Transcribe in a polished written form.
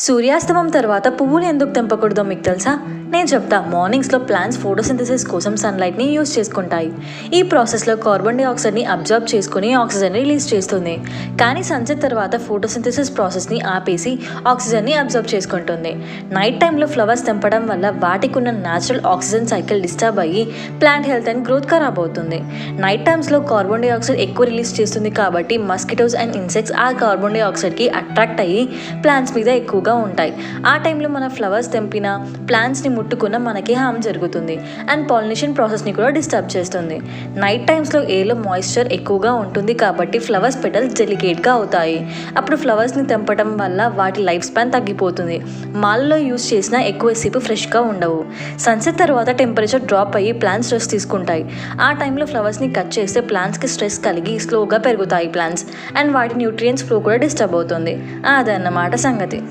సూర్యాస్తమం తర్వాత పువ్వులు ఎందుకు తెంపకూడదో మీకు తెలుసా? నేను చెప్తా. మార్నింగ్స్లో ప్లాంట్స్ ఫోటోసింథసిస్ కోసం సన్లైట్ని యూజ్ చేసుకుంటాయి. ఈ ప్రాసెస్లో కార్బన్ డైఆక్సైడ్ని అబ్జర్బ్ చేసుకుని ఆక్సిజన్ని రిలీజ్ చేస్తుంది. కానీ సన్సెట్ తర్వాత ఫోటోసింథసిస్ ప్రాసెస్ని ఆపేసి ఆక్సిజన్ని అబ్జర్బ్ చేసుకుంటుంది. నైట్ టైంలో ఫ్లవర్స్ తెంపడం వల్ల వాటికి ఉన్న న్యాచురల్ ఆక్సిజన్ సైకిల్ డిస్టర్బ్ అయ్యి ప్లాంట్ హెల్త్ అండ్ గ్రోత్ ఖరాబ్ అవుతుంది. నైట్ టైమ్స్లో కార్బన్ డైఆక్సైడ్ ఎక్కువ రిలీజ్ చేస్తుంది కాబట్టి మస్కిటోస్ అండ్ ఇన్సెక్ట్స్ ఆ కార్బన్ డైఆక్సైడ్కి అట్రాక్ట్ అయ్యి ప్లాంట్స్ మీద ఎక్కువగా ఉంటాయి. ఆ టైంలో మన ఫ్లవర్స్ తెంపిన ప్లాంట్స్ని ముట్టుకున్న మనకి హామ్ జరుగుతుంది అండ్ పాలినేషన్ ప్రాసెస్ని కూడా డిస్టర్బ్ చేస్తుంది. నైట్ టైమ్స్లో ఎయిర్లో మాయిశ్చర్ ఎక్కువగా ఉంటుంది కాబట్టి ఫ్లవర్స్ పెటల్స్ డెలికేట్గా అవుతాయి. అప్పుడు ఫ్లవర్స్ని తెంపడం వల్ల వాటి లైఫ్ స్పాన్ తగ్గిపోతుంది. మాల్లో యూజ్ చేసిన ఎక్కువసేపు ఫ్రెష్గా ఉండవు. సన్సెట్ తర్వాత టెంపరేచర్ డ్రాప్ అయ్యి ప్లాంట్స్ స్ట్రెస్ తీసుకుంటాయి. ఆ టైంలో ఫ్లవర్స్ని కట్ చేస్తే ప్లాంట్స్కి స్ట్రెస్ కలిగి స్లోగా పెరుగుతాయి ప్లాంట్స్ అండ్ వాటి న్యూట్రియంట్స్ ఫ్లో కూడా డిస్టర్బ్ అవుతుంది. అదన్నమాట సంగతి.